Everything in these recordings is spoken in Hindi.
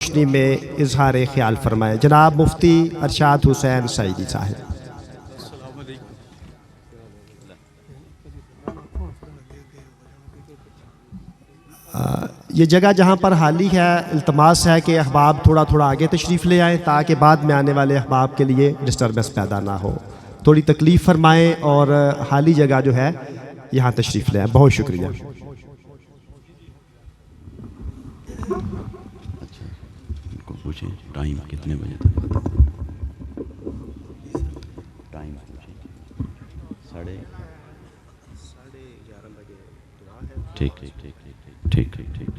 रोशनी में इजहार ख्याल फरमाएं। जनाब मुफ्ती अरशाद हुसैन सईदी साहब। ये जगह जहाँ पर हाली है, इल्तमास है कि अहबाब थोड़ा थोड़ा आगे तशरीफ़ ले आएँ ताकि बाद में आने वाले अहबाब के लिए डिस्टर्बेंस पैदा ना हो। थोड़ी तकलीफ़ फरमाएँ और हाली जगह जो है यहाँ तशरीफ़ ले आएँ। बहुत शुक्रिया। अच्छा, पूछें टाइम कितने बजे तक? टाइम पूछें। 11:30 बजे। ठीक ठीक ठीक ठीक ठीक ठीक ठीक।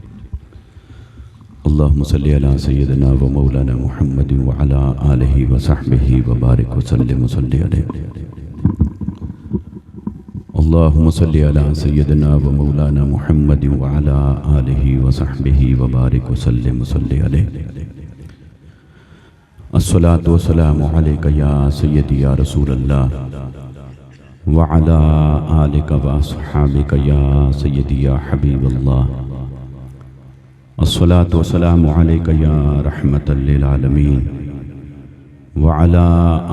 अल्लाहुम्मा सल्ली अला सय्यिदिना व मौलाना मुहम्मदिन व अला आलिहि व सहबिहि व बारिक व सल्लिम व सल्ली अलैहि। अल्लाहुम्मा सल्ली अला सय्यिदिना व मौलाना मुहम्मदिन व अला आलिहि व सहबिहि व बारिक व सल्लिम व सल्ली अलैहि। अस्सलातु वस्सलामु अलैका या सय्यदी या रसूलल्लाह व अला आलिका व अस्हाबिका या सय्यदी या हबीबल्लाह। अस्सलातु वस्सलामु अलैका या रहमतल लिल आलमीन व अला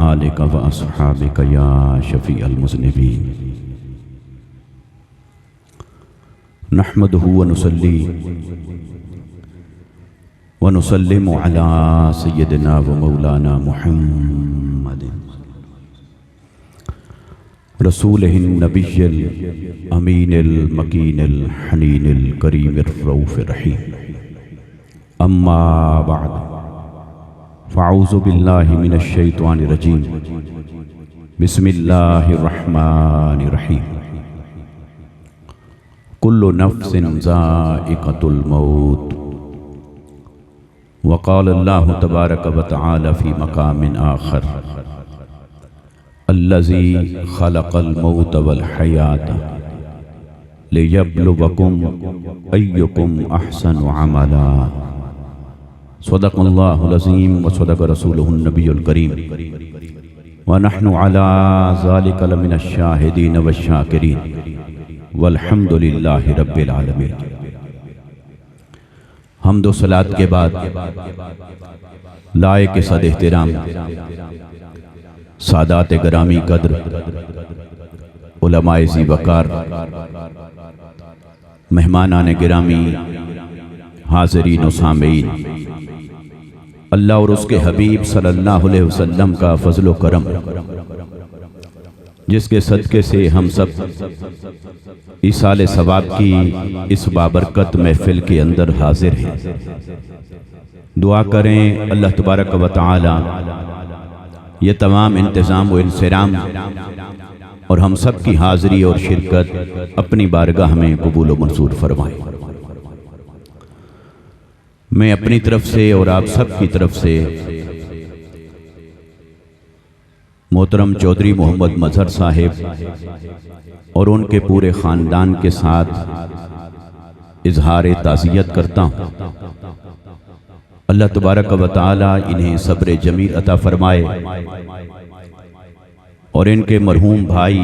आलिका व अस्हाबिका या शफीअल मुज़निबीन। नहमदुहु व नुसल्ली व नुसल्लिमु अला सय्यदिना व मौलाना मुहम्मदिन रसूलिहिन नबिय्यिल अमीनिल मकीनिल हनीनिल करीमिर रऊफिर रहीम। अम्मा बाद फ़अऊज़ु बिल्लाहि मिनश शैतानिर रजीम। बिस्मिल्लाहिर रहमानिर रहीम। कुल्लु नफ्सिन ज़ाइक़तुल मौत व क़ाल अल्लाहु तबारक व तआला फ़ी मक़ामिन आख़र अल्लज़ी ख़लक़ल मौत वल हयात लियब्लुवकुम अय्युकुम अहसनु अमला। सदक़ल्लाहुल अज़ीम व सदक़ रसूलुहुन नबियुल करीम व नहनु अला ज़ालिका लमिनश शाहिदीन वश शाकिरीन वल्हम्दुलिल्लाहि रब्बिल आलमीन। हम्द व सलात के बाद लायक सद एहतराम सादात गरामी कद्र उलमाए ज़ी वक़ार मेहमानान गिरामी हाज़रीन व सामीन, अल्लाह और उसके हबीब सल्लल्लाहु अलैहि वसल्लम का फ़ज़ल व करम जिसके सदक़े से हम सब ईसाले सवाब की इस बाबरकत महफ़िल के अंदर हाजिर हैं। दुआ करें अल्लाह तबारक व तआला ये तमाम इंतज़ाम व इंसराम और हम सब की हाज़री और शिरकत अपनी बारगाह में कबूल व मंसूर फरमाए। मैं अपनी तरफ से और आप सब की तरफ से मोहतरम चौधरी मोहम्मद मजहर साहिब और उनके पूरे ख़ानदान के साथ इजहार ताज़ियत करता हूँ। अल्लाह तबारक व तआला इन्हें सब्र जमील अता फरमाए और इनके मरहूम भाई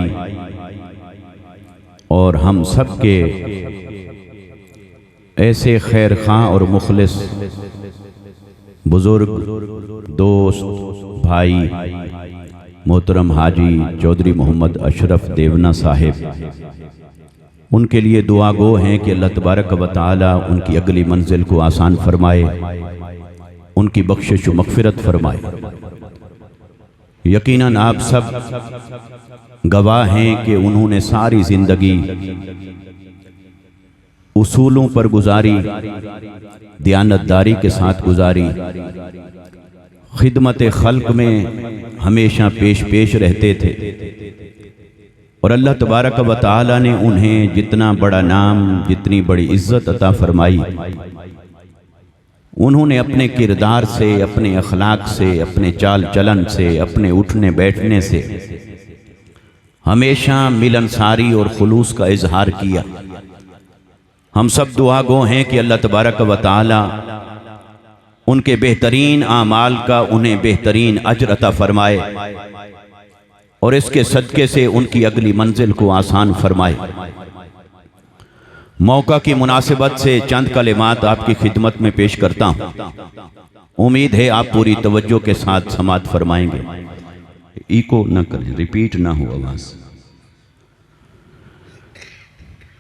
और हम सब के ऐसे खैर खां और मुखलिस बुजुर्ग दोस्त भाई मोहतरम हाजी चौधरी मोहम्मद अशरफ देवना साहिब, उनके लिए दुआ गो हैं कि अल्लाह तबारक व तआला उनकी अगली मंजिल को आसान फरमाए, उनकी बख्शिश व मग़फ़िरत फरमाए। यकीनन आप सब गवाह हैं कि उन्होंने सारी ज़िंदगी उसूलों पर गुजारी, दयानतदारी के साथ गुजारी, खिदमत खल्क में हमेशा पेश रहते थे और अल्लाह तबारक व तआला ने उन्हें जितना बड़ा नाम, जितनी बड़ी इज्जत अता फरमाई, उन्होंने अपने किरदार से, अपने अखलाक से, अपने चाल चलन से, अपने उठने बैठने से हमेशा मिलनसारी और खुलूस का इजहार किया। हम सब दुआ गो हैं कि अल्लाह तबारक व तआला उनके बेहतरीन आमाल का उन्हें बेहतरीन अजर अता फरमाए और इसके सदक़े से उनकी अगली मंजिल को आसान फरमाए। मौका की मुनासिबत से चंद कलिमात आपकी खिदमत में पेश करता हूँ। उम्मीद है आप पूरी तवज्जो के साथ समाअत फरमाएंगे। इको न करें, रिपीट ना हो आवाज।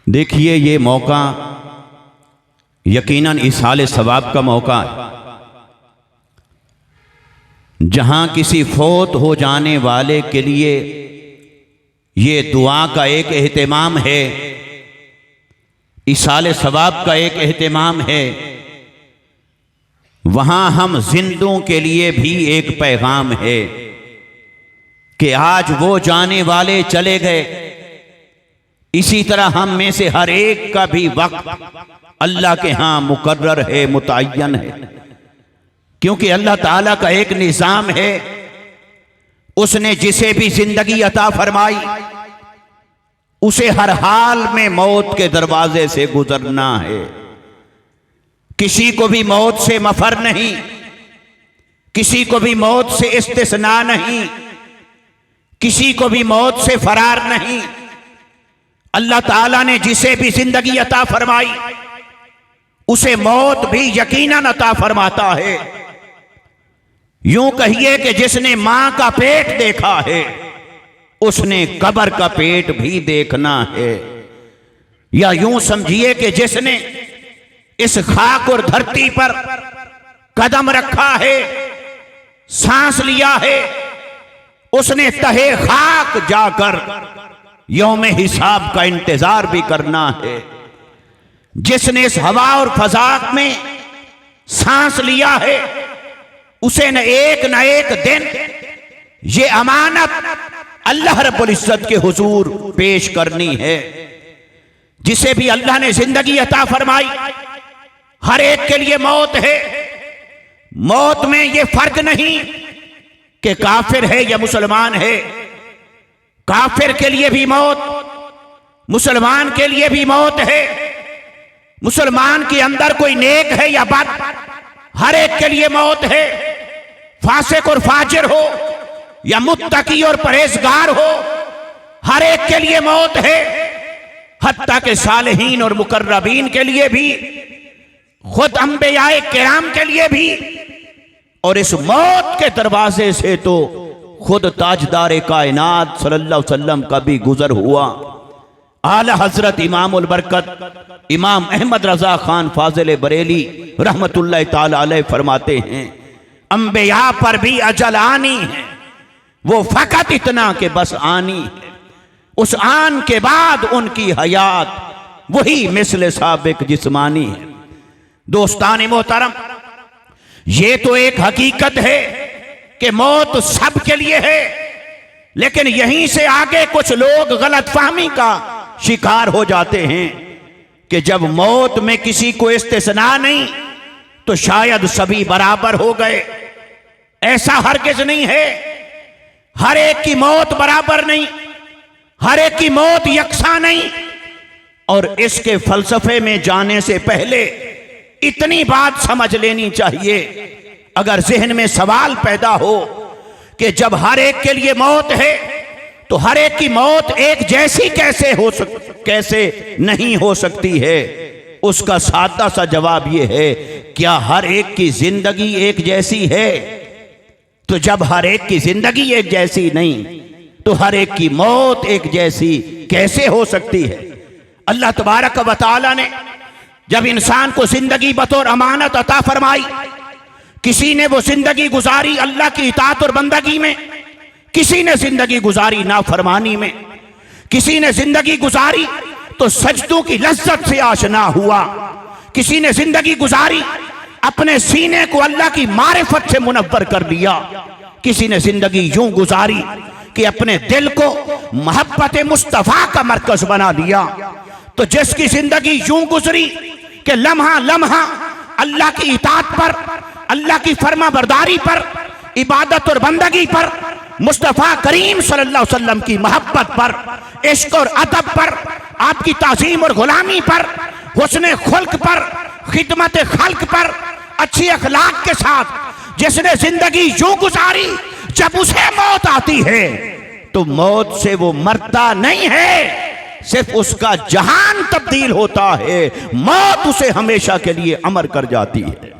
देखिए, ये मौका यकीनन इसाले सवाब का मौका है। जहां किसी फौत हो जाने वाले के लिए ये दुआ का एक एहतिमाम है, इसाले सवाब का एक एहतिमाम है, वहां हम जिंदों के लिए भी एक पैगाम है कि आज वो जाने वाले चले गए। इसी तरह हम में से हर एक का भी वक्त अल्लाह के यहां मुकर्रर है, मुतय्यन है, क्योंकि अल्लाह ताला का एक निज़ाम है। उसने जिसे भी जिंदगी अता फरमाई उसे हर हाल में मौत के दरवाजे से गुजरना है। किसी को भी मौत से मफर नहीं, किसी को भी मौत से इस्तिस्ना नहीं, किसी को भी मौत से फरार नहीं। अल्लाह ताला ने जिसे भी जिंदगी अता फरमाई उसे मौत भी यकीनन अता फरमाता है। यूं कहिए कि जिसने मां का पेट देखा है उसने कब्र का पेट भी देखना है। या यूं समझिए कि जिसने इस खाक और धरती पर कदम रखा है, सांस लिया है, उसने तहे खाक जाकर यौम हिसाब का इंतजार भी करना है। जिसने इस हवा और फजा में सांस लिया है उसे न एक दिन ये अमानत अल्लाह रब्बुल इज्जत के हुजूर पेश करनी है। जिसे भी अल्लाह ने जिंदगी अता फरमाई हर एक के लिए मौत है। मौत में ये फर्क नहीं कि काफिर है या मुसलमान है। काफिर के लिए भी मौत, मुसलमान के लिए भी मौत है। मुसलमान के अंदर कोई नेक है या बद, हर एक के लिए मौत है। फासिक और फाजिर हो या मुत्तकी और परहेजगार हो, हर एक के लिए मौत है। हत्ता के सालिहीन और मुकर्रबीन के लिए भी, खुद अंबियाए किराम के लिए भी। और इस मौत के दरवाजे से तो खुद ताजदार कायनात सल्लल्लाहु अलैहि वसल्लम का भी गुजर हुआ। आला हजरत इमामुल बरकत इमाम अहमद रजा खान फाजिल बरेली रहमतुल्लाह ताला अलैह फरमाते हैं, अंबिया पर भी अजल आनी है, वो फकत इतना के बस आनी है। उस आन के बाद उनकी हयात वही मिस्ल साबिक जिस्मानी है। दोस्तान मोहतरम, ये तो एक हकीकत है कि मौत सब के लिए है, लेकिन यहीं से आगे कुछ लोग गलतफहमी का शिकार हो जाते हैं कि जब मौत में किसी को इस्तिस्ना नहीं तो शायद सभी बराबर हो गए। ऐसा हरगिज नहीं है। हर एक की मौत बराबर नहीं, हर एक की मौत यकसा नहीं। और इसके फलसफे में जाने से पहले इतनी बात समझ लेनी चाहिए, अगर जहन में सवाल पैदा हो कि जब हर एक के लिए मौत है तो हर एक की मौत एक जैसी कैसे नहीं हो सकती है, उसका सादा सा जवाब यह है, क्या हर एक की जिंदगी एक जैसी है? तो जब हर एक की जिंदगी एक जैसी नहीं तो हर एक की मौत एक जैसी कैसे हो सकती है? अल्लाह तबारक व तआला ने जब इंसान को जिंदगी बतौर अमानत अता फरमाई, किसी ने वो जिंदगी गुजारी अल्लाह की इताअत और बंदगी में, किसी ने जिंदगी गुजारी नाफरमानी में, किसी ने जिंदगी गुजारी तो सजदों की लज्जत से आशना हुआ, किसी ने जिंदगी गुजारी अपने सीने को अल्लाह की मारिफत से मुनव्वर कर दिया, किसी ने जिंदगी यूं गुजारी कि अपने दिल को मोहब्बत मुस्तफा का मरकज बना दिया। तो जिसकी जिंदगी यूं गुजरी कि लम्हा लम्हा अल्लाह की इताअत पर, अल्लाह की फर्मा बरदारी पर, इबादत और बंदगी पर, मुस्तफा करीम सल्लल्लाहु अलैहि वसल्लम की मोहब्बत पर, इश्क और अदब पर, आपकी ताज़ीम और गुलामी पर, हुस्न खुल्क पर, खिदमत खल्क पर, अच्छी अखलाक के साथ जिसने जिंदगी यूं गुजारी, जब उसे मौत आती है तो मौत से वो मरता नहीं है, सिर्फ उसका जहान तब्दील होता है, मौत उसे हमेशा के लिए अमर कर जाती है।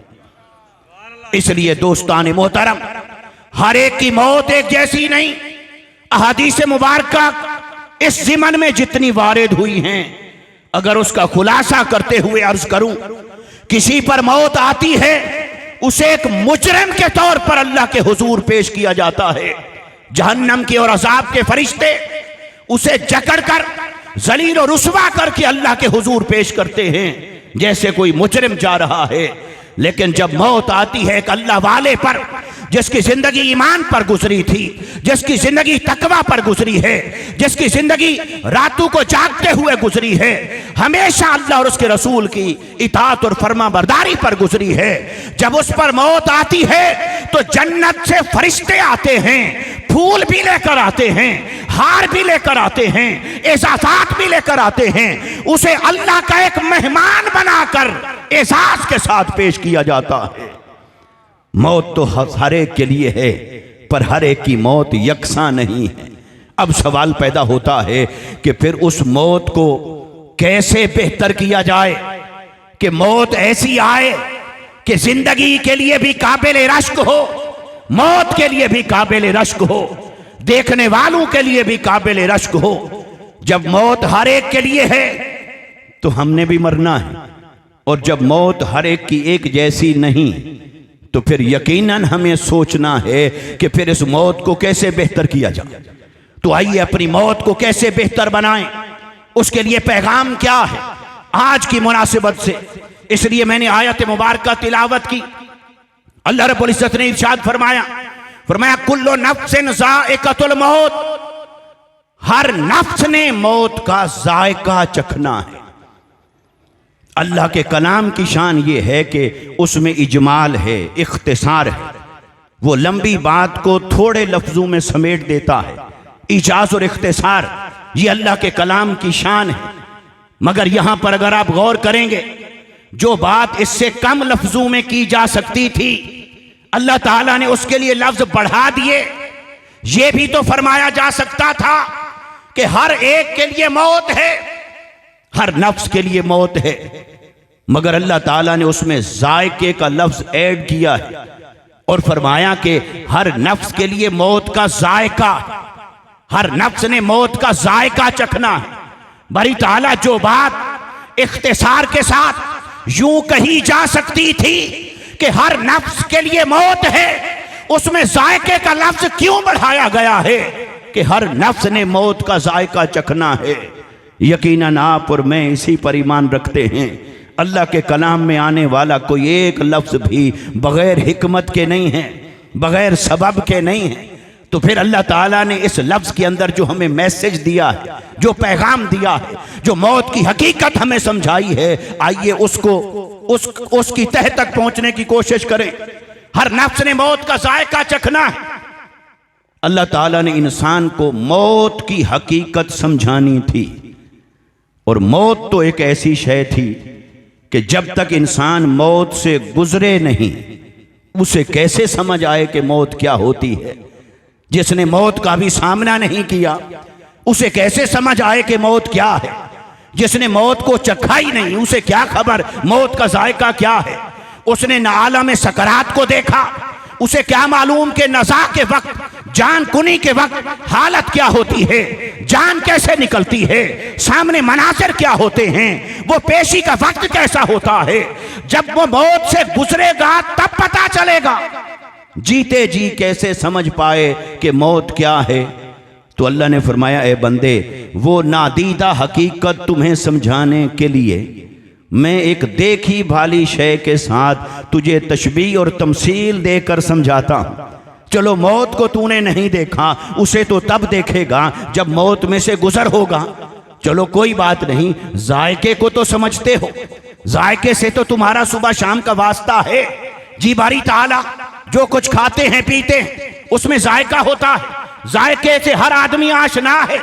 इसलिए दोस्तान मोहतरम, हर एक की मौत एक जैसी नहीं। अहादीस मुबारक इस ज़िमन में जितनी वारिद हुई हैं, अगर उसका खुलासा करते हुए अर्ज करूं, किसी पर मौत आती है, उसे एक मुजरिम के तौर पर अल्लाह के हुजूर पेश किया जाता है। जहन्नम के और अजाब के फरिश्ते उसे जकड़कर जलील और रुस्वा करके अल्लाह के हुजूर पेश करते हैं, जैसे कोई मुजरिम जा रहा है। लेकिन जब मौत आती है एक अल्लाह वाले पर, जिसकी जिंदगी ईमान पर गुजरी थी, जिसकी जिंदगी तकवा पर गुजरी है, जिसकी जिंदगी रातों को जागते हुए गुजरी है, हमेशा अल्लाह और उसके रसूल की इताअत और फर्मा बरदारी पर गुजरी है, जब उस पर मौत आती है तो जन्नत से फरिश्ते आते हैं, फूल भी लेकर आते हैं, हार भी लेकर आते हैं, एजाज़ात भी लेकर आते हैं। उसे अल्लाह का एक मेहमान बनाकर एजाज के साथ पेश किया जाता है। मौत तो हर एक के लिए है, पर हर एक की मौत यकसा नहीं है। अब सवाल पैदा होता है कि फिर उस मौत को कैसे बेहतर किया जाए कि मौत ऐसी आए कि जिंदगी के लिए भी काबिल रश्क हो, मौत के लिए भी काबिल रश्क हो, देखने वालों के लिए भी काबिल रश्क हो। जब मौत हर एक के लिए है तो हमने भी मरना है, और जब मौत हर एक की एक जैसी नहीं, तो फिर यकीनन हमें सोचना है कि फिर इस मौत को कैसे बेहतर किया जाए। तो आइए अपनी मौत को कैसे बेहतर बनाएं, उसके लिए पैगाम क्या है आज की मुनासिबत से। इसलिए मैंने आयत मुबारक तिलावत की। अल्लाह रब्बुल इज्जत ने इरशाद फरमाया कुल्लु नफ्सिन ज़ाइक़तुल मौत, हर नफ्स ने मौत का जायका चखना है। अल्लाह के कलाम की शान ये है कि उसमें इजमाल है, इख्तिसार है। वो लंबी बात को थोड़े लफ्जों में समेट देता है। इजाज और इख्तिसार ये अल्लाह के कलाम की शान है। मगर यहां पर अगर आप गौर करेंगे, जो बात इससे कम लफ्जों में की जा सकती थी, अल्लाह ताला ने उसके लिए लफ्ज बढ़ा दिए। ये भी तो फरमाया जा सकता था कि हर एक के लिए मौत है, हर नफ्स के लिए मौत है, मगर अल्लाह ताला ने उसमें जायके का लफ्ज ऐड किया है और फरमाया कि हर नफ्स के लिए मौत का जायका, हर नफ्स ने मौत का जायका चखना है। बड़ी ताला जो बात इख्तिसार के साथ यूं कही जा सकती थी कि हर नफ्स के लिए मौत है, उसमें जायके का लफ्ज क्यों बढ़ाया गया है कि हर नफ्स ने मौत का जायका चखना है। यकीनन आप और मैं इसी पर ईमान रखते हैं। अल्लाह के कलाम में आने वाला कोई एक लफ्ज भी बगैर हिकमत के नहीं है, बगैर सबब के नहीं है। तो फिर अल्लाह ताला ने इस लफ्ज के अंदर जो हमें मैसेज दिया है, जो पैगाम दिया है, जो मौत की हकीकत हमें समझाई है, आइए उसकी तह तक पहुंचने की कोशिश करें। हर नफ्स ने मौत का जायका चखना है। अल्लाह ताला ने इंसान को मौत की हकीकत समझानी थी, और मौत तो एक ऐसी शय थी कि जब तक इंसान मौत से गुजरे नहीं, उसे कैसे समझ आए कि मौत क्या होती है। जिसने मौत का भी सामना नहीं किया, उसे कैसे समझ आए कि मौत क्या है। जिसने मौत को चखा ही नहीं, उसे क्या खबर मौत का जायका क्या है। उसने न आलम सकरात को देखा, उसे क्या मालूम कि नज़ा के वक्त, जान कुनी के वक्त हालत क्या होती है, जान कैसे निकलती है, सामने मनाज़िर क्या होते हैं, वो पेशी का वक्त कैसा होता है। जब वो मौत से गुजरेगा तब पता चलेगा। जीते जी कैसे समझ पाए कि मौत क्या है। तो अल्लाह ने फरमाया, ए बंदे, वो नादीदा हकीकत तुम्हें समझाने के लिए मैं एक देखी भाली शय के साथ तुझे तशबीह और तमसील देकर समझाता हूं। चलो मौत को तूने नहीं देखा, उसे तो तब देखेगा जब मौत में से गुजर होगा। चलो कोई बात नहीं, जायके को तो समझते हो, जायके से तो तुम्हारा सुबह शाम का वास्ता है। जी बारी ताला जो कुछ खाते हैं पीते हैं उसमें जायका होता है, जायके से हर आदमी आशना है,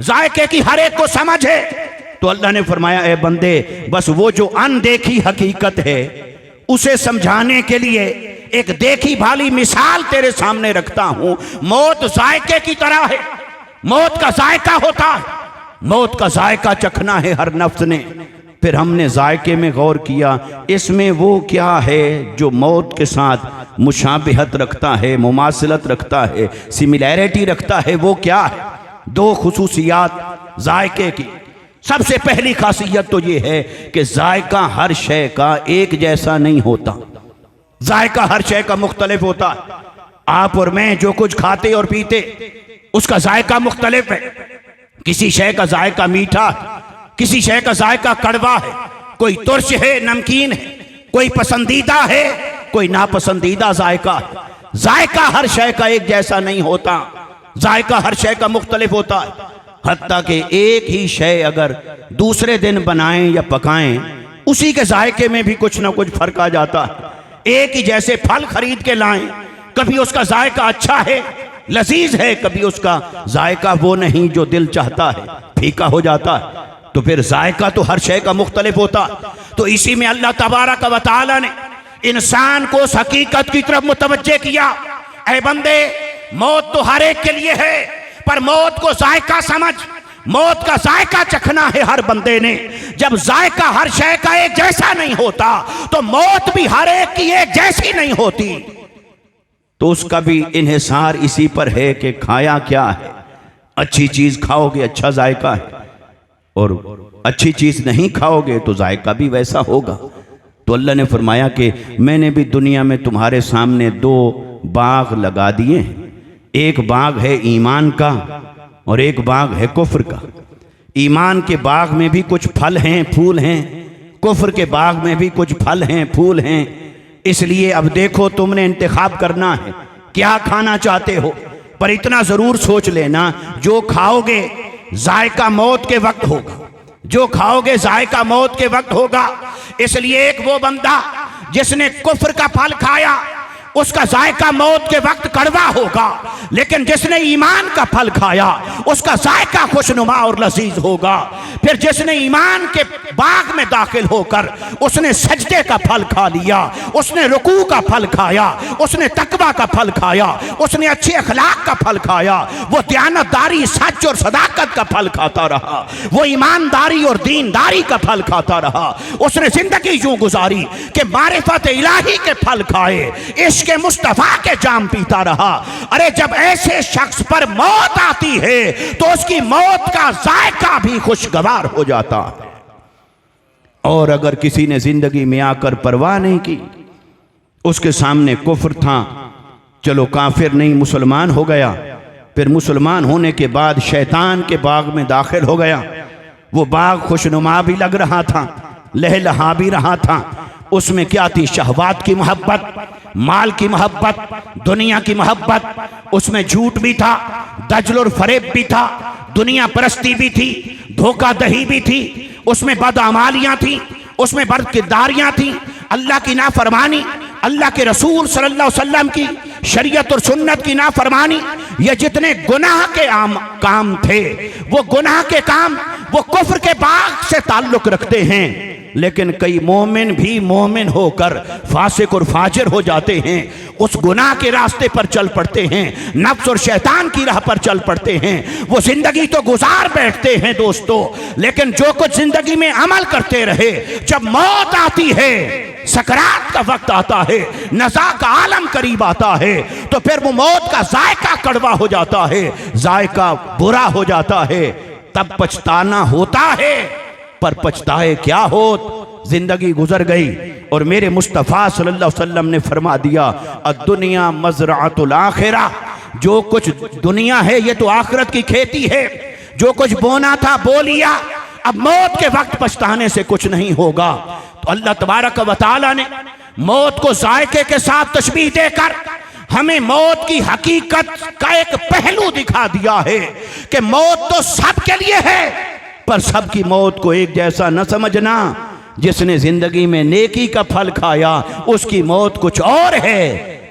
जायके की हर एक को समझ है। तो अल्लाह ने फरमाया, ए बंदे, बस वो जो अनदेखी हकीकत है उसे समझाने के लिए एक देखी भाली मिसाल तेरे सामने रखता हूं। मौत जायके की तरह है, मौत का जायका होता है। मौत का जायका चखना है हर नफ्स ने। फिर हमने जायके में गौर किया, इसमें वो क्या है जो मौत के साथ मुशाबिहत रखता है, मुमासिलत रखता है, सिमिलैरिटी रखता है, वो क्या है? दो खुसूसियात जायके की। सबसे पहली खासियत तो ये है कि जायका हर शय का एक जैसा नहीं होता। जायका हर शय का मुख्तलिफ होता है। आप और मैं जो कुछ खाते और पीते उसका जायका मुख्तलिफ है। किसी शय का जायका मीठा है, किसी शय का जायका कड़वा है, कोई तुर्श है, नमकीन है, कोई पसंदीदा है, कोई नापसंदीदा जायका है। जायका हर शय का एक जैसा नहीं होता, जायका हर शय का मुख्तलिफ होता है। हत्ता कि एक ही शय अगर दूसरे दिन बनाएं या पकाएं, उसी के जायके में भी कुछ ना कुछ फर्क आ जाता है। एक ही जैसे फल खरीद के लाएं, कभी उसका जायका अच्छा है, लजीज है, कभी उसका जायका वो नहीं जो दिल चाहता है, फीका हो जाता है। तो फिर जायका तो हर शय का मुख्तलिफ होता। तो इसी में अल्लाह तबारक व तआला ने इंसान को उस हकीकत की तरफ मुतवज्जे किया, ऐ बंदे, मौत तो हर एक के लिए है, पर मौत को जायका समझ, मौत का जायका चखना है हर बंदे ने। जब जायका हर शय का एक जैसा नहीं होता तो मौत भी हर एक की एक जैसी नहीं होती। तो उसका भी इन्हिसार इसी पर है कि खाया क्या है। अच्छी चीज खाओगे अच्छा जायका है, और अच्छी चीज नहीं खाओगे तो जायका भी वैसा होगा। तो अल्लाह ने फरमाया कि मैंने भी दुनिया में तुम्हारे सामने दो बाग लगा दिए हैं। एक बाग है ईमान का और एक बाग है कुफ्र का। ईमान के बाग में भी कुछ फल हैं, फूल हैं, कुफ्र के बाग में भी कुछ फल हैं, फूल हैं। इसलिए अब देखो, तुमने इंतखाब करना है क्या खाना चाहते हो, पर इतना जरूर सोच लेना, जो खाओगे जायका मौत के वक्त होगा, जो खाओगे जायका मौत के वक्त होगा। इसलिए एक वो बंदा जिसने कुफ्र का फल खाया उसका जायका मौत के वक्त कड़वा होगा, लेकिन जिसने ईमान का फल खाया उसका जायका खुशनुमा और लजीज होगा। फिर जिसने ईमान के बाग में दाखिल होकर उसने सजदे का फल खा लिया, उसने रुकू का फल खाया, उसने तकवा का फल खाया, उसने अच्छे अखलाक का फल खाया, वो दयानतदारी, सच और सदाकत का फल खाता रहा, वो ईमानदारी और दीनदारी का फल खाता रहा। उसने जिंदगी यूं गुजारी कि मारिफत इलाही के फल खाए, इश्क के मुस्तफा के जाम पीता रहा। अरे जब ऐसे शख्स पर मौत आती है तो उसकी मौत का जायका भी खुशगवार हो जाता है। और अगर किसी ने जिंदगी में आकर परवाह नहीं की, उसके सामने कुफ्र था, चलो काफिर नहीं मुसलमान हो गया, फिर मुसलमान होने के बाद शैतान के बाग में दाखिल हो गया। वो बाग खुशनुमा भी लग रहा था, लहलहा भी रहा था। उसमें क्या थी? शहवात की मोहब्बत, माल की मोहब्बत, दुनिया की मोहब्बत। उसमें झूठ भी था, दजल और फरेब भी था, दुनिया परस्ती भी थी, धोखा दही भी थी, उसमें बदअमालियां थी, उसमें बदकिरदारियां थी, अल्लाह की नाफरमानी, अल्लाह के रसूल सल्लल्लाहु अलैहि वसल्लम की शरीयत और सुन्नत की नाफरमानी। ये जितने गुनाह के काम थे, वो गुनाह के काम वो कुफ्र के बाग से ताल्लुक रखते हैं। लेकिन कई मोमिन भी मोमिन होकर फासिक और फाजिर हो जाते हैं, उस गुनाह के रास्ते पर चल पड़ते हैं, नफ्स और शैतान की राह पर चल पड़ते हैं। वो जिंदगी तो गुजार बैठते हैं दोस्तों, लेकिन जो कुछ जिंदगी में अमल करते रहे, जब मौत आती है, सकरात का वक्त आता है, नज़ा का आलम करीब आता है, तो फिर वो मौत का जायका कड़वा हो जाता है, जायका बुरा हो जाता है। तब पछताना होता है, पर पछताए क्या हो, जिंदगी गुजर गई। और मेरे मुस्तफ़ा सल्लल्लाहु अलैहि वसल्लम ने फरमा दिया, अद्दुनिया मज़रअतुल आखिरा, जो कुछ दुनिया है ये तो आखिरत की खेती है, जो कुछ बोना था बो लिया, अब मौत के वक्त पछताने से कुछ नहीं होगा। तो अल्लाह तबारक व तआला ने मौत को जायके के साथ तशबीह देकर हमें मौत की हकीकत का एक पहलू दिखा दिया है कि मौत तो सबके लिए है, पर सबकी मौत को एक जैसा न समझना। जिसने जिंदगी में नेकी का फल खाया उसकी मौत कुछ और है,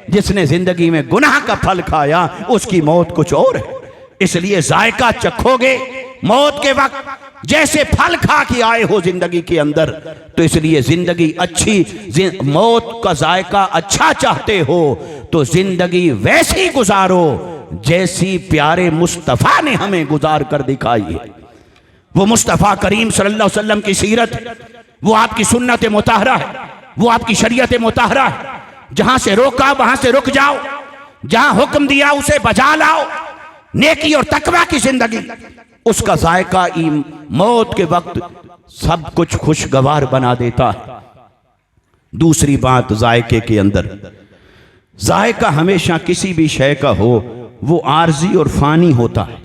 जिसने जिंदगी में गुनाह का फल खाया उसकी मौत कुछ और है। इसलिए जायका चखोगे मौत के वक्त, जैसे फल खा के आए हो जिंदगी के अंदर, तो इसलिए जिंदगी अच्छी, मौत का जायका अच्छा चाहते हो तो जिंदगी वैसी गुजारो जैसी प्यारे मुस्तफा ने हमें गुजार कर दिखाई है। वो मुस्तफ़ा करीम सल्लल्लाहु अलैहि वसल्लम की सीरत है, वो आपकी सुन्नत मुताहरा है, वो आपकी शरीयत मुताहरा है। जहां से रोका वहां से रुक जाओ, जहां हुक्म दिया उसे बजा लाओ। नेकी और तकवा की जिंदगी, उसका जायका मौत के वक्त सब कुछ खुशगवार बना देता है। दूसरी बात, जायके के अंदर जायका हमेशा किसी भी शय का हो वो आर्जी और फानी होता है।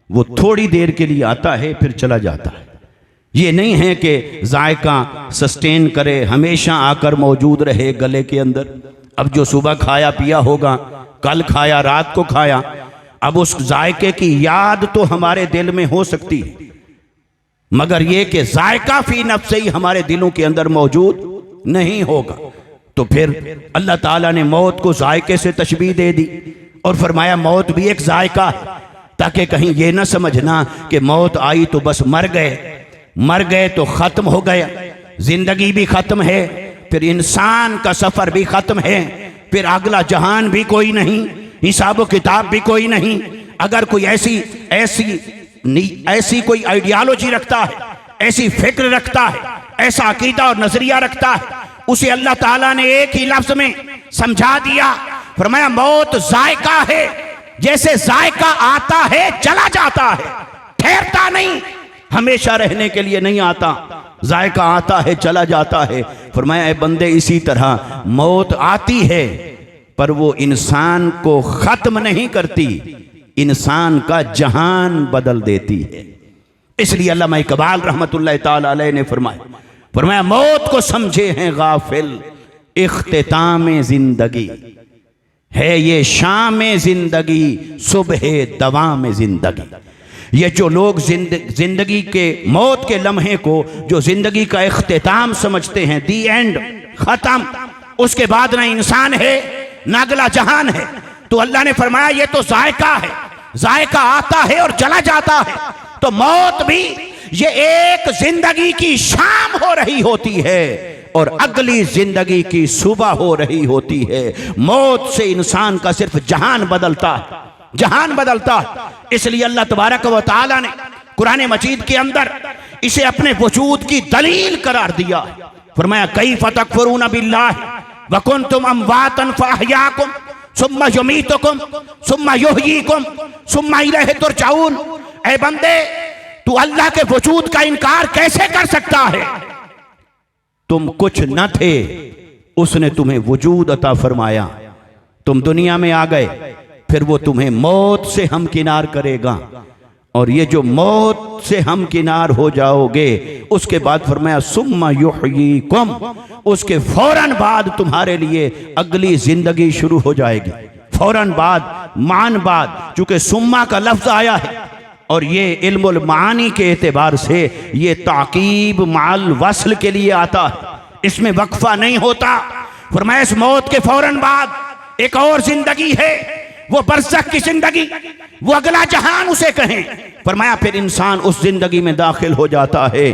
वो थोड़ी देर के लिए आता है फिर चला जाता है। ये नहीं है कि जायका सस्टेन करे, हमेशा आकर मौजूद रहे गले के अंदर। अब जो सुबह खाया पिया होगा, कल खाया, रात को खाया, अब उस जायके की याद तो हमारे दिल में हो सकती है, मगर ये कि जायका फी नफ्स ही हमारे दिलों के अंदर मौजूद नहीं होगा। तो फिर अल्लाह ताला ने मौत को जायके से तशबीह दे दी और फरमाया मौत भी एक जायका है, ताकि कहीं ये ना समझना कि मौत आई तो बस मर गए तो खत्म हो गया। जिंदगी भी खत्म है, फिर इंसान का सफर भी खत्म है, फिर अगला जहान भी कोई नहीं, हिसाब व किताब भी कोई नहीं। अगर कोई ऐसी कोई आइडियालॉजी रखता है, ऐसी फिक्र रखता है, ऐसा अकीदा और नजरिया रखता है, उसे अल्लाह ताला ने एक ही लफ्ज में समझा दिया। फरमाया मौत जायका है, जैसे जायका आता है चला जाता है, ठहरता नहीं, हमेशा रहने के लिए नहीं आता। जायका आता है चला जाता है। फरमाया ए बंदे, इसी तरह मौत आती है पर वो इंसान को खत्म नहीं करती, इंसान का जहान बदल देती है। इसलिए अल्लामा इकबाल रहमतुल्लाह ताला अलैह ने फरमाया मौत को समझे हैं गाफिल, इख्तिताम जिंदगी है ये शाम जिंदगी, सुबह दवाम जिंदगी। ये जो लोग जिंदगी के मौत के लम्हे को जो जिंदगी का इख्तिताम समझते हैं, दी एंड, खत्म, उसके बाद ना इंसान है ना अगला जहान है, तो अल्लाह ने फरमाया ये तो जायका है, जायका आता है और चला जाता है। तो मौत भी ये एक जिंदगी की शाम हो रही होती है और अगली जिंदगी की सुबह हो रही होती है। मौत से इंसान का सिर्फ जहान बदलता है, जहान बदलता है। इसलिए अल्लाह तबारक व तआला ने कुरान मजीद के अंदर इसे अपने वजूद की दलील करार दिया। फरमाया कैफ़ तकफुरून बिल्लाहि व कुंतुम अमवातन फअहयाकुम सुम्मा युमीतुकुम सुम्मा युहयीकुम सुम्मा इलैहि तुरजाऊन। ऐ बंदे, तू अल्लाह के वजूद का इनकार कैसे कर सकता है? तुम कुछ न थे, उसने तुम्हें वजूद अता फरमाया, तुम दुनिया में आ गए, फिर वो तुम्हें मौत से हमकिनार करेगा। और ये जो मौत से हमकिनार हो जाओगे, उसके बाद फरमाया सुम्मा युहयीकुम, उसके फौरन बाद तुम्हारे लिए अगली जिंदगी शुरू हो जाएगी। फौरन बाद, मान बाद, चूंकि सुम्मा का लफ्ज आया है और ये इल्मुल मानी के एतबार से ये ताकीब माल वस्ल के लिए आता है, इसमें वक्फा नहीं होता। फरमाया इस मौत के फौरन बाद एक और जिंदगी है, वो बरज़ख की जिंदगी, वो अगला जहान उसे कहें। फरमाया फिर इंसान उस जिंदगी में दाखिल हो जाता है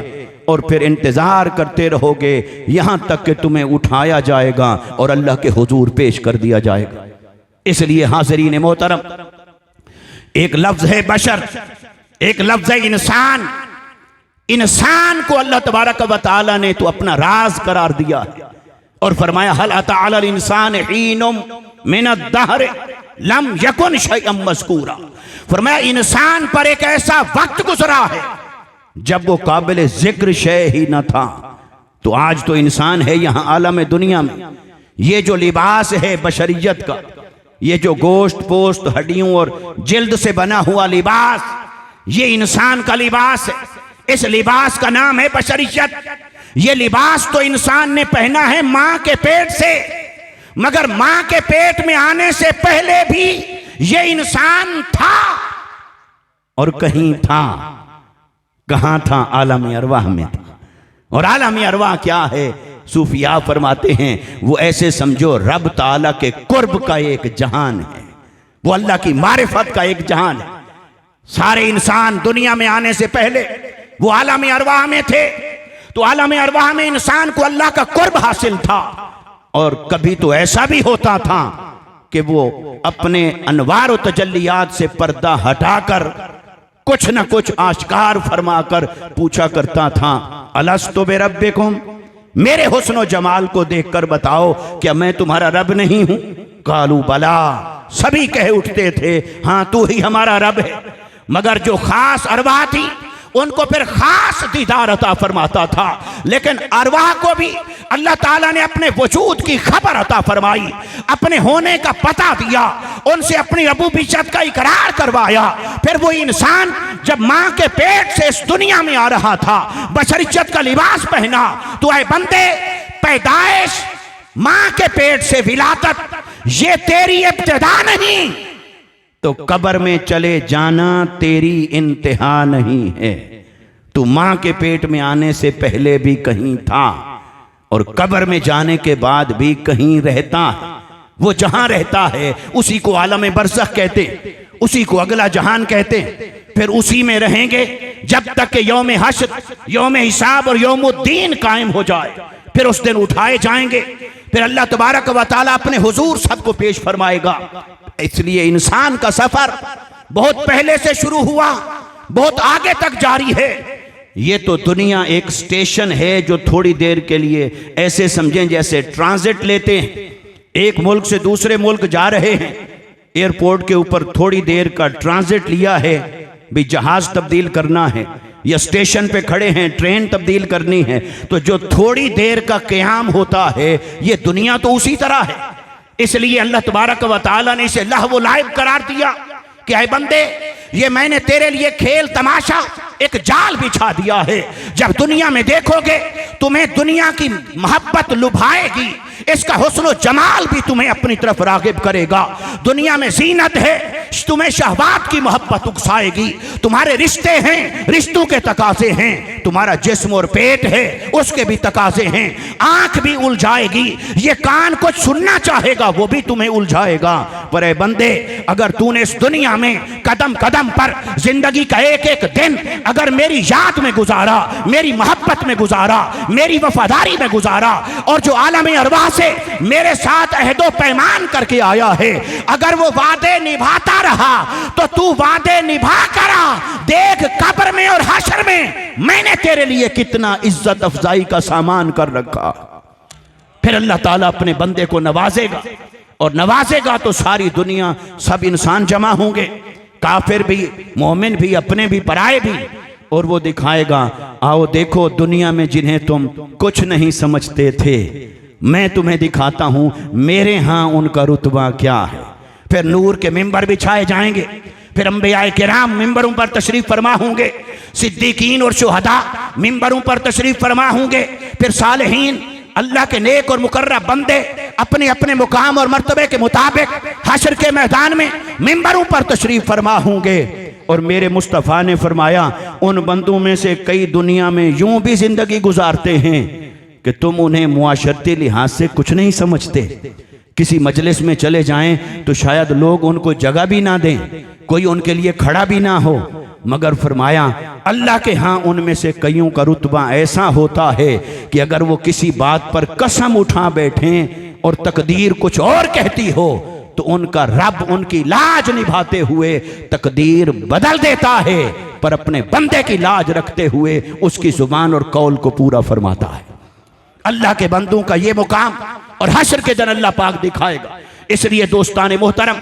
और फिर इंतजार करते रहोगे यहां तक कि तुम्हें उठाया जाएगा और अल्लाह के हुजूर पेश कर दिया जाएगा। इसलिए हाज़रीन मोहतरम, एक लफ्ज है बशर, एक लफ्ज है इंसान। इंसान को अल्लाह तबारक व तआला ने तो अपना राज करार दिया है और फरमाया हल अता अलल इंसान हीनुम मिनद्दहर लम यकुन शैअम मज़कूरा। फरमाया इंसान पर एक ऐसा वक्त गुजरा है जब वो काबिल जिक्र शय ही न था। तो आज तो इंसान है यहाँ आलम दुनिया में। ये जो लिबास है बशरियत का, ये जो गोश्त पोस्ट हड्डियों और जिल्द से बना हुआ लिबास, ये इंसान का लिबास है। इस लिबास का नाम है बशरियत। ये लिबास तो इंसान ने पहना है मां के पेट से, मगर मां के पेट में आने से पहले भी ये इंसान था। और कहीं था, कहां था? आलम अरवाह में था। और आलम अरवाह क्या है? सूफिया फरमाते हैं वो ऐसे समझो रब ताला के कुर्ब का एक जहान है, वो अल्लाह की मारिफत का एक जहान है। सारे इंसान दुनिया में आने से पहले वो आलम अरवाह में थे, तो आलम अरवाह में इंसान को अल्लाह का कुर्ब हासिल था। और कभी तो ऐसा भी होता था कि वो अपने अनवार और तजल्लियात से पर्दा हटाकर कुछ न कुछ आश्कार फरमाकर पूछा करता था, अलस्तु बिरब्बिकुम, मेरे हुस्न जमाल को देखकर बताओ क्या मैं तुम्हारा रब नहीं हूं? कालू बला, सभी कह उठते थे हाँ तू ही हमारा रब है। मगर जो खास अरवाह थी उनको फिर खास दीदार अता फरमाता था, लेकिन अरवाह को भी अल्लाह ताला ने अपने वजूद की खबर अता फरमाई, अपने होने का पता दिया, उनसे अपनी रबूबियत का इकरार करवाया। फिर वो इंसान जब मां के पेट से इस दुनिया में आ रहा था, बशरियत का लिबास पहना, तो ऐ बंदे, पैदाइश, मां के पेट से विलादत, ये तेरी इब्तिदा नहीं, तो कब्र में चले जाना तेरी इंतहा नहीं है। तू मां के पेट में आने से पहले भी कहीं था और कब्र में जाने के बाद भी कहीं रहता है। वो जहां रहता है उसी को आलम बरज़ख कहते, उसी को अगला जहान कहते। फिर उसी में रहेंगे जब तक कि यौम हश्र, यौम हिसाब और यौमुद्दीन कायम हो जाए। फिर उस दिन उठाए जाएंगे, फिर अल्लाह तबारक व तआला अपने हुजूर सबको पेश फरमाएगा। इसलिए इंसान का सफर बहुत पहले से शुरू हुआ, बहुत आगे तक जारी है। ये तो दुनिया एक स्टेशन है जो थोड़ी देर के लिए ऐसे समझें जैसे ट्रांजिट लेते हैं, एक मुल्क से दूसरे मुल्क जा रहे हैं, एयरपोर्ट के ऊपर थोड़ी देर का ट्रांजिट लिया है, भी जहाज तब्दील करना है, या स्टेशन पे खड़े हैं ट्रेन तब्दील करनी है, तो जो थोड़ी देर का क़याम होता है ये दुनिया तो उसी तरह है। इसलिए अल्लाह तबारक व तआला ने इसे लहव लाइब करार दिया कि ऐ बंदे, ये मैंने तेरे लिए खेल तमाशा एक जाल बिछा दिया है। जब दुनिया में देखोगे तुम्हें दुनिया की मोहब्बत लुभाएगी, इसका हुस्न जमाल भी तुम्हें अपनी तरफ रागिब करेगा। दुनिया में जीनत है, तुम्हें शहवात की मोहब्बत उकसाएगी। तुम्हारे रिश्ते हैं, रिश्तों के तकाजे हैं, तुम्हारा जिस्म और पेट है उसके भी तकाजे हैं। आंख भी उलझाएगी, ये कान कुछ सुनना चाहेगा वो भी तुम्हें उलझाएगा। पर ए बंदे, अगर तूने इस दुनिया में कदम कदम पर जिंदगी का एक एक दिन अगर मेरी याद में गुजारा, मेरी मोहब्बत में गुजारा, मेरी वफादारी में गुजारा, और जो आलम अरवाह से मेरे साथ अहदो पैमान करके आया है, अगर वो वादे निभाता रहा तो तू वादे निभा करा देख कब्र में और हश्र में मैंने तेरे लिए कितना इज्जत अफजाई का सामान कर रखा। फिर अल्लाह ताला अपने बंदे को नवाजेगा, और नवाजेगा तो सारी दुनिया, सब इंसान जमा होंगे, काफिर भी, मोमिन भी, अपने भी, पराए भी, और वो दिखाएगा, आओ देखो दुनिया में जिन्हें तुम कुछ नहीं समझते थे, मैं तुम्हें दिखाता हूं मेरे यहां उनका रुतबा क्या है। फिर नूर के मिंबर बिछाए जाएंगे, फिर अंबियाए किराम मिंबरों पर तशरीफ फरमा होंगे, सिद्दीकीन और शुहदा मिंबरों पर तशरीफ फरमा होंगे, फिर सालेहीन अल्लाह के नेक और मुकर्रब बंदे अपने अपने मुकाम और मर्तबे के मुताबिक हश्र के मैदान में मिंबरों पर तशरीफ फरमा होंगे। और मेरे मुस्तफ़ा ने फरमाया, उन बंदों में से कई दुनिया में यूं भी जिंदगी गुजारते हैं कि तुम उन्हें मुआशरती लिहाज से कुछ नहीं समझते। किसी मजलिस में चले जाएं तो शायद लोग उनको जगह भी ना दें, कोई उनके लिए खड़ा भी ना हो, मगर फरमाया अल्लाह के यहाँ उनमें से कईयों का रुतबा ऐसा होता है कि अगर वो किसी बात पर कसम उठा बैठें और तकदीर कुछ और कहती हो तो उनका रब उनकी लाज निभाते हुए तकदीर बदल देता है, पर अपने बंदे की लाज रखते हुए उसकी जुबान और कौल को पूरा फरमाता है। अल्लाह के बंदों का ये मुकाम और हश्र के दिन अल्लाह पाक दिखाएगा। इसलिए दोस्ताने मोहतरम,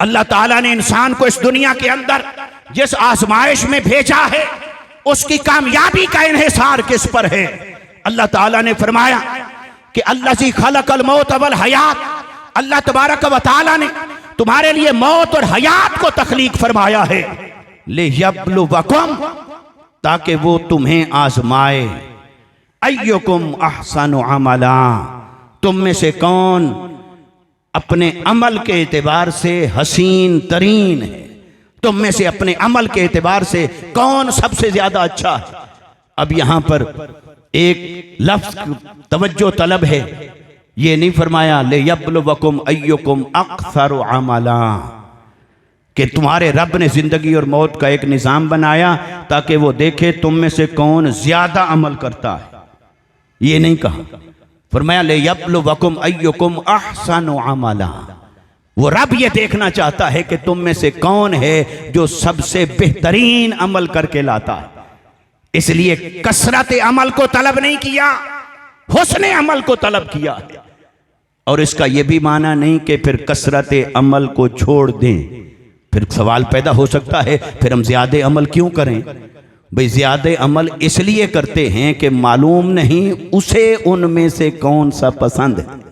अल्लाह ताला ने इंसान को इस दुनिया के अंदर जिस आजमाइश में भेजा है उसकी कामयाबी का इन्हिसार किस पर है। अल्लाह ताला ने फरमाया कि अल्लाज़ी खलक़ल मौत वल हयात, अल्लाह तबारक व तआला ने तुम्हारे लिए मौत और हयात को तख्लीक फरमाया है, लियब्लुवकुम, ताकि वो तुम्हें आजमाए, अय्युकुम अहसनु अमला, तुम में से कौन अपने अमल के एतबार से हसीन तरीन है, तुम में से अपने अमल के एतबार से कौन सबसे ज्यादा अच्छा है। अब यहां पर एक लफ्ज तवज्जो तलब है, ये नहीं फरमाया ले यब्लुवकुम अय्युकुम अक्सरु अमला, कि तुम्हारे रब ने जिंदगी और मौत का एक निज़ाम बनाया ताकि वो देखे तुम में से कौन ज्यादा अमल करता है, ये नहीं कहा। फरमाया ले यब्लुवकुम अय्युकुम अहसनु अमला, वो रब ये देखना चाहता है कि तुम में से कौन है जो सबसे बेहतरीन अमल करके लाता है। इसलिए कसरत अमल को तलब नहीं किया, हुस्न अमल को तलब किया है। और इसका यह भी माना नहीं कि फिर कसरत अमल को छोड़ दें। फिर सवाल पैदा हो सकता है फिर हम ज्यादा अमल क्यों करें? भाई ज्यादा अमल इसलिए करते हैं कि मालूम नहीं उसे उनमें से कौन सा पसंद है।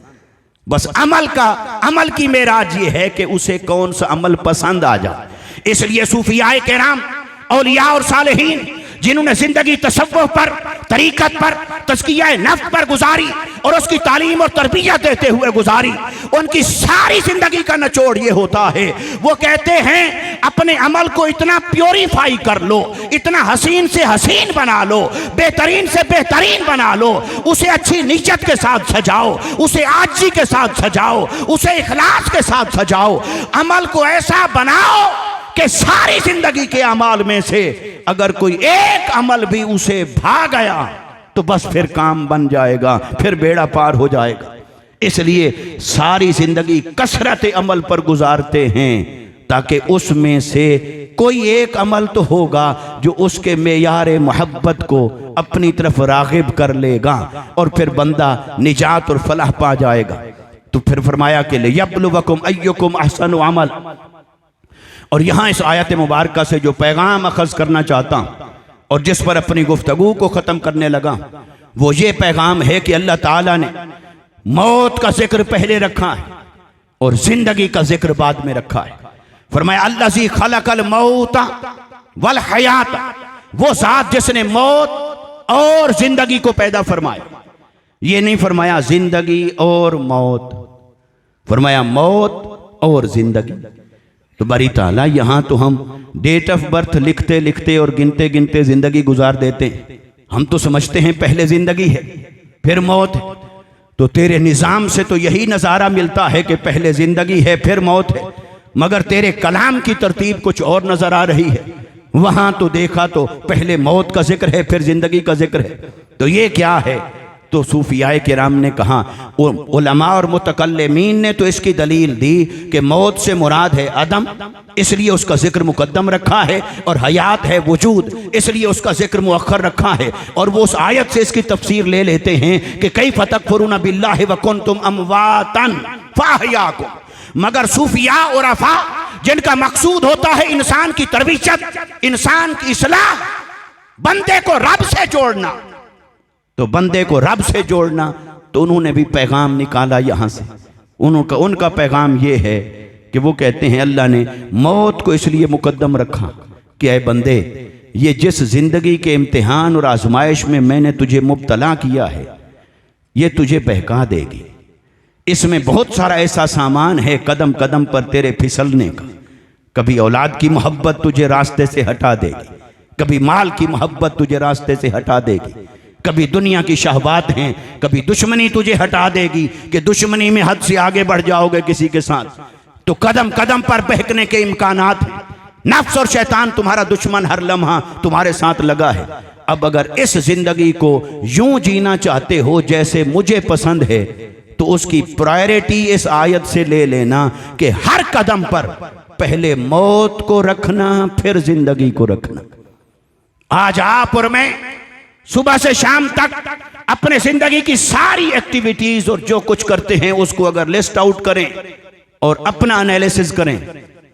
बस अमल की मेराज ये है कि उसे कौन सा अमल पसंद आ जाए। इसलिए सूफियाए किराम, औलिया और सालेहीन जिन्होंने जिंदगी तसव्वुफ पर, तरीकत पर, तज़किया नफ्स पर गुजारी और उसकी तालीम और तरबियत देते हुए गुजारी, उनकी सारी जिंदगी का निचोड़ ये होता है, वो कहते हैं अपने अमल को इतना प्योरीफाई कर लो, इतना हसीन से हसीन बना लो, बेहतरीन से बेहतरीन बना लो, उसे अच्छी नीयत के साथ सजाओ, उसे आजी के साथ सजाओ, उसे इखलास के साथ सजाओ। अमल को ऐसा बनाओ कि सारी जिंदगी के अमाल में से अगर कोई एक अमल भी उसे भा गया तो बस फिर काम बन जाएगा, फिर बेड़ा पार हो जाएगा। इसलिए सारी जिंदगी कसरत अमल पर गुजारते हैं ताकि उसमें से कोई एक अमल तो होगा जो उसके मेयार मोहब्बत को अपनी तरफ रागिब कर लेगा और फिर बंदा निजात और फलाह पा जाएगा। तो फिर फरमाया कि लियब्लुवकुम अय्युकुम अहसनु अमल। और यहां इस आयत मुबारका से जो पैगाम अखज़ करना चाहता हूं और जिस पर अपनी गुफ्तगू को ख़त्म करने लगा वो ये पैगाम है कि अल्लाह ताला ने मौत का जिक्र पहले रखा है और जिंदगी का जिक्र बाद में रखा है। फरमाया अल्लाज़ी खलक़ल मौता वल हयात, वो ज़ात जिसने मौत और जिंदगी को पैदा फरमाया। ये नहीं फरमाया जिंदगी और मौत, फरमाया मौत और जिंदगी। तो बारी ताला यहां तो हम डेट ऑफ बर्थ लिखते लिखते और गिनते गिनते जिंदगी गुजार देते हैं। हम तो समझते हैं पहले जिंदगी है फिर मौत है। तो तेरे निजाम से तो यही नजारा मिलता है कि पहले जिंदगी है फिर मौत है, मगर तेरे कलाम की तरतीब कुछ और नजर आ रही है। वहां तो देखा तो पहले मौत का जिक्र है फिर जिंदगी का जिक्र है। तो ये क्या है? तो सूफियाए किराम ने कहा, उलमा और मुतकल्लिमीन ने तो इसकी दलील दी कि मौत से मुराद है अदम, इसलिए उसका जिक्र मुकद्दम रखा है, और हयात है वजूद, इसलिए उसका जिक्र मुअख्खर रखा है। और वो उस आयत से इसकी तफसीर ले लेते हैं कि कैफ़ तकफुरून बिल्लाहि व कुंतुम अमवातन फ़अहयाकुम। मगर सूफिया और अफा जिनका मकसूद होता है इंसान की तरबियत, इंसान की इस्लाह, बंदे को रब से जोड़ना, तो बंदे को रब से जोड़ना, तो उन्होंने भी पैगाम निकाला यहाँ से। उनका पैगाम ये है कि वो कहते हैं अल्लाह ने मौत को इसलिए मुकद्दम रखा कि ऐ बंदे, ये जिस जिंदगी के इम्तिहान और आजमाइश में मैंने तुझे मुब्तला किया है ये तुझे बहका देगी। इसमें बहुत सारा ऐसा सामान है कदम कदम पर तेरे फिसलने का। कभी औलाद की मोहब्बत तुझे रास्ते से हटा देगी, कभी माल की मोहब्बत तुझे रास्ते से हटा देगी, कभी दुनिया की शहवात हैं, कभी दुश्मनी तुझे हटा देगी कि दुश्मनी में हद से आगे बढ़ जाओगे किसी के साथ। तो कदम कदम पर बहकने के इम्कानात हैं। नफ्स और शैतान तुम्हारा दुश्मन हर लम्हा तुम्हारे साथ लगा है। अब अगर इस जिंदगी को यूं जीना चाहते हो जैसे मुझे पसंद है तो उसकी प्रायोरिटी इस आयत से ले लेना कि हर कदम पर पहले मौत को रखना फिर जिंदगी को रखना। आज आप और मैं सुबह से शाम तक अपने जिंदगी की सारी एक्टिविटीज और जो कुछ करते हैं उसको अगर लिस्ट आउट करें और अपना एनालिसिस करें,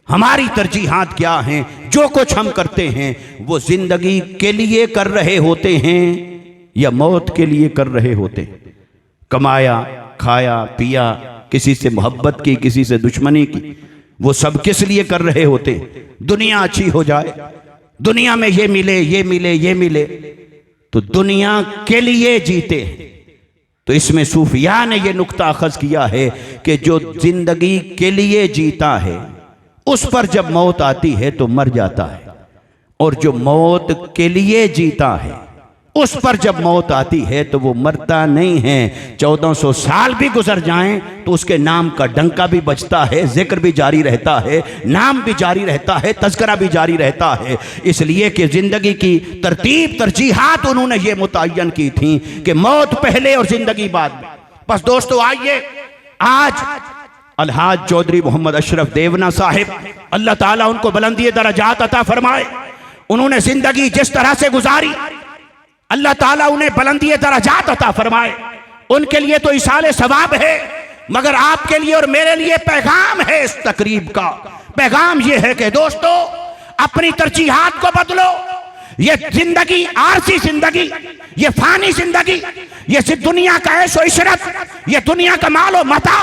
हमारी तरजीहात क्या हैं, जो कुछ हम करते हैं वो जिंदगी के लिए कर रहे होते हैं या मौत के लिए कर रहे होते हैं। कमाया, खाया, पिया, किसी से मोहब्बत की, किसी से दुश्मनी की, वो सब किस लिए कर रहे होते हैं? दुनिया अच्छी हो जाए, दुनिया में ये मिले, ये मिले, ये मिले, तो दुनिया के लिए जीते हैं। तो इसमें सूफिया ने यह नुक्ता अखज़ किया है कि जो जिंदगी के लिए जीता है उस पर जब मौत आती है तो मर जाता है, और जो मौत के लिए जीता है उस पर जब मौत आती है तो वो मरता नहीं है। 1400 साल भी गुजर जाएं तो उसके नाम का डंका भी बजता है, जिक्र भी जारी रहता है, नाम भी जारी रहता है, तज़किरा भी जारी रहता है। इसलिए कि जिंदगी की तरतीब तरजीहात उन्होंने ये मुतय्यन की थी कि मौत पहले और जिंदगी बाद में। बस दोस्तों आइए, आज अलहाज चौधरी मोहम्मद अशरफ देवना साहिब, अल्लाह ताला उनको बुलंदी दरजात अता फरमाए। उन्होंने जिंदगी जिस तरह से गुजारी, अल्लाह ताला उन्हें बुलंदी दरजात अता फरमाए। उनके लिए तो इसाले सवाब है, मगर आपके लिए और मेरे लिए पैगाम है। इस तकरीब का पैगाम यह है कि दोस्तों, अपनी तरजीहात को बदलो। ये जिंदगी आरसी जिंदगी, ये फानी जिंदगी, ये दुनिया का ऐशो इशरत, ये दुनिया का मालो मता,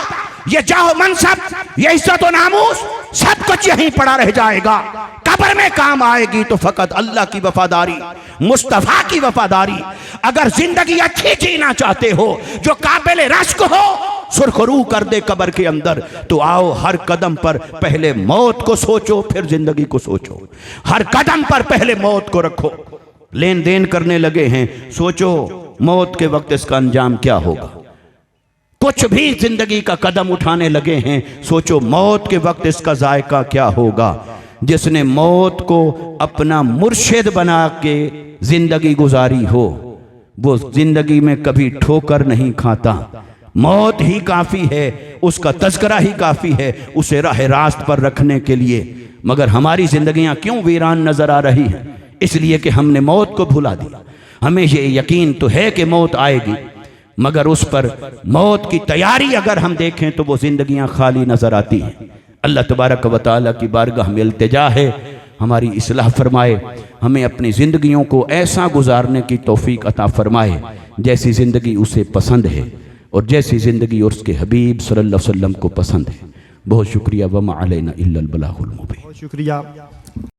ये जाहो मनसब, ये इज्जत और नामूस, सब कुछ यहीं पड़ा रह जाएगा। कब्र में काम आएगी तो फकत अल्लाह की वफादारी, मुस्तफा की वफादारी। अगर जिंदगी अच्छी जीना चाहते हो, जो काबिल रश्क हो, सुरखरू कर दे कब्र के अंदर, तो आओ हर कदम पर पहले मौत को सोचो, फिर जिंदगी को सोचो। हर कदम पर पहले मौत को रखो। लेन देन करने लगे हैं, सोचो मौत के वक्त इसका अंजाम क्या होगा। कुछ भी जिंदगी का कदम उठाने लगे हैं, सोचो मौत के वक्त इसका जायका क्या होगा। जिसने मौत को अपना मुर्शिद बना के जिंदगी गुजारी हो, वो जिंदगी में कभी ठोकर नहीं खाता। मौत ही काफी है, उसका तज़किरा ही काफी है उसे राह रास्त पर रखने के लिए। मगर हमारी जिंदगियां क्यों वीरान नजर आ रही हैं? इसलिए कि हमने मौत को भुला दिया। हमें ये यकीन तो है कि मौत आएगी, मगर उस पर मौत की तैयारी अगर हम देखें तो वो जिंदगियां खाली नजर आती हैं। अल्लाह तबारक व तआला की बारगाह में इल्तिजा है, हमारी इस्लाह फरमाए, हमें अपनी ज़िंदगियों को ऐसा गुजारने की तौफीक अता फरमाए जैसी ज़िंदगी उसे पसंद है और जैसी ज़िंदगी और उसके हबीब सल्लल्लाहु अलैहि वसल्लम को पसंद है। बहुत शुक्रिया। वमा अलैना इल्लल बलागुल मुबीन। बहुत शुक्रिया।